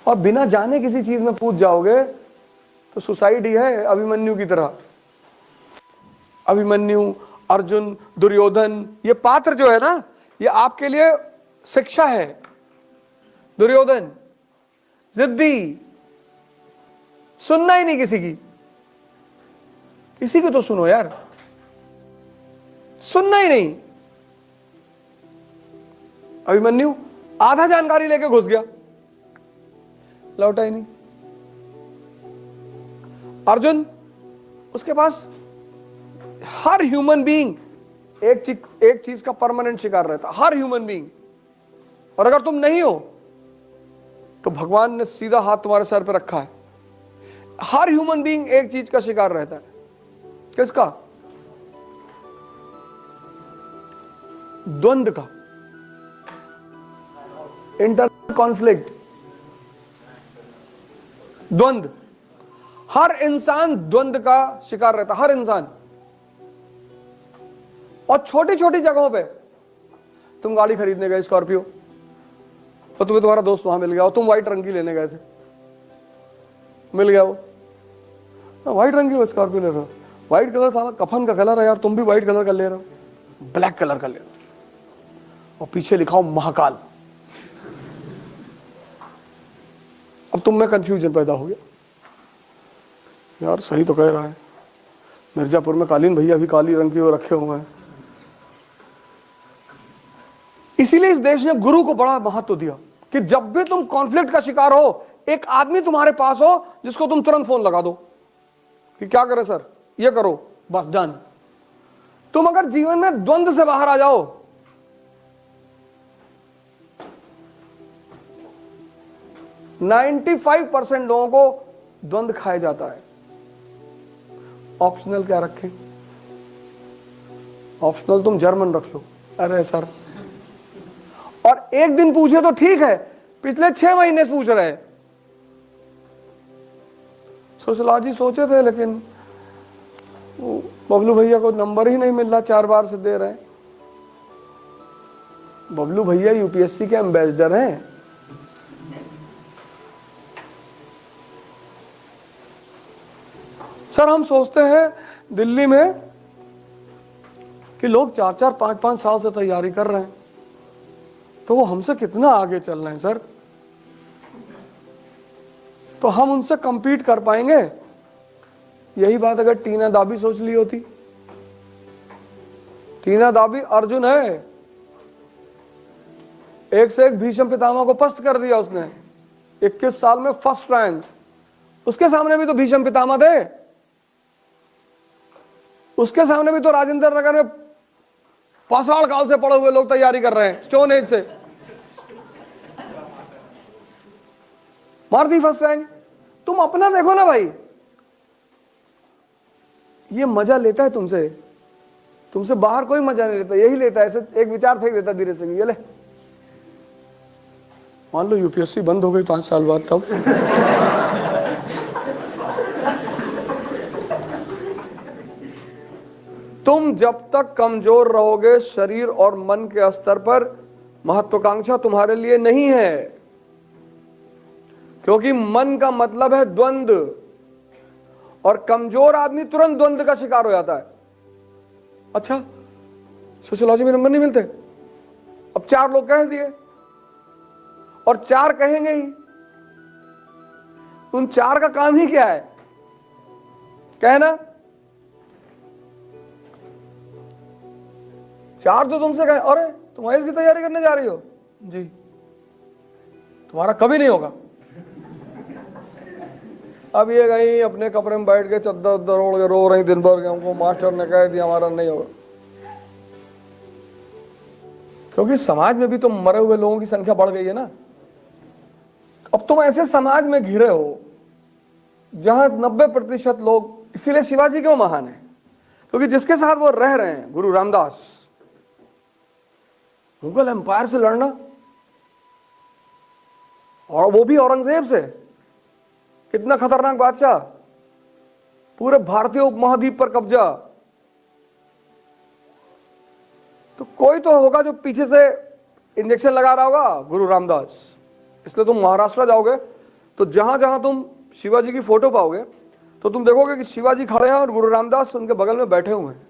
और बिना जाने किसी चीज में कूद जाओगे तो सुसाइड ही है, अभिमन्यु की तरह। अभिमन्यु, अर्जुन, दुर्योधन, ये पात्र जो है ना, ये आपके लिए शिक्षा है। दुर्योधन जिद्दी, सुनना ही नहीं किसी की, किसी की तो सुनो यार, सुनना ही नहीं। अभिमन्यु आधा जानकारी लेके घुस गया, लौटा ही नहीं। अर्जुन, उसके पास हर ह्यूमन बीइंग एक चीज का परमानेंट शिकार रहता, हर ह्यूमन बीइंग। और अगर तुम नहीं हो तो भगवान ने सीधा हाथ तुम्हारे सर पे रखा है। हर ह्यूमन बीइंग एक चीज का शिकार रहता है। किसका? द्वंद का, इंटरनल कॉन्फ्लिक्ट, द्वंद। हर इंसान द्वंद का शिकार रहता, हर इंसान। और छोटी छोटी जगहों पे, तुम गाड़ी खरीदने गए स्कॉर्पियो, और तुम्हें तुम्हारा दोस्त वहां मिल गया, और तुम व्हाइट रंग की लेने गए थे, मिल गया वो, व्हाइट रंग की स्कॉर्पियो ले रहे हो, व्हाइट कलर साला कफन का कलर है यार, तुम भी व्हाइट कलर का ले रहे हो, ब्लैक कलर का ले रहे हो, और पीछे लिखा हो महाकाल। अब तुम में कंफ्यूजन पैदा हो गया, यार सही तो कह रहा है, मिर्जापुर में कालीन भैया भी काली रंग की वो रखे हुए हैं। इसीलिए इस देश ने गुरु को बड़ा महत्व दिया कि जब भी तुम कॉन्फ्लिक्ट का शिकार हो, एक आदमी तुम्हारे पास हो जिसको तुम तुरंत फोन लगा दो कि क्या करे सर, ये करो, बस डन। तुम अगर जीवन में द्वंद से बाहर आ जाओ, ,95% लोगों को द्वंद खाया जाता है। ऑप्शनल क्या रखें? ऑप्शनल तुम जर्मन रख लो। अरे सर, और एक दिन पूछे तो ठीक है, पिछले 6 महीने से पूछ रहे हैं। सोशलॉजी सोचे थे, लेकिन बबलू भैया को नंबर ही नहीं मिल रहा, 4 बार से दे रहे हैं। बबलू भैया यूपीएससी के एम्बेसडर हैं। सर हम सोचते हैं दिल्ली में कि लोग 4-4, 5-5 साल से तैयारी कर रहे हैं, तो वो हमसे कितना आगे चल रहे हैं सर, तो हम उनसे compete कर पाएंगे? यही बात अगर टीना दाबी सोच ली होती। टीना दाबी अर्जुन है, एक से एक भीष्म पितामह को पस्त कर दिया उसने, 21 साल में फर्स्ट रैंक। उसके सामने भी तो भीष्म पितामह थे, उसके सामने भी तो राजेंद्र नगर में पाषाण काल से पड़े हुए लोग तैयारी कर रहे हैं, स्टोन एज से, मार दी फर्स्ट रैंक। तुम अपना देखो ना भाई, ये मजा लेता है तुमसे, तुमसे बाहर कोई मजा नहीं लेता, यही लेता है। ऐसे एक विचार फेंक देता धीरे से, ये ले, मान लो यूपीएससी बंद हो गई 5 साल बाद, तब तुम जब तक कमजोर रहोगे शरीर और मन के स्तर पर, महत्वाकांक्षा तुम्हारे लिए नहीं है, क्योंकि मन का मतलब है द्वंद, और कमजोर आदमी तुरंत द्वंद का शिकार हो जाता है। अच्छा, सोशियोलॉजी में नंबर नहीं मिलते, अब 4 लोग कह दिए और 4 कहेंगे ही। उन 4 का काम ही क्या है? कहना। 4 तो तुमसे कहे, अरे तुम आईएएस की तैयारी करने जा रही हो जी, तुम्हारा कभी नहीं होगा। अब ये गई अपने कपड़े में बैठ के चद्दर ओढ़ के रो रही दिन भर, हमको मास्टर ने कह दिया हमारा नहीं होगा। क्योंकि समाज में भी तो मरे हुए लोगों की संख्या बढ़ गई है ना। अब तुम ऐसे समाज में घिरे हो जहां 90% लोग, इसीलिए शिवाजी क्यों महान है? क्योंकि जिसके साथ वो रह रहे हैं, गुरु रामदास, मुगल एम्पायर से लड़ना, और वो भी औरंगजेब से, कितना खतरनाक बादशाह, पूरे भारतीय उपमहाद्वीप पर कब्जा। तो कोई तो होगा जो पीछे से इंजेक्शन लगा रहा होगा, गुरु रामदास। इसलिए तुम महाराष्ट्र जाओगे तो जहां जहां तुम शिवाजी की फोटो पाओगे तो तुम देखोगे कि शिवाजी खड़े हैं और गुरु रामदास उनके बगल में बैठे हुए हैं।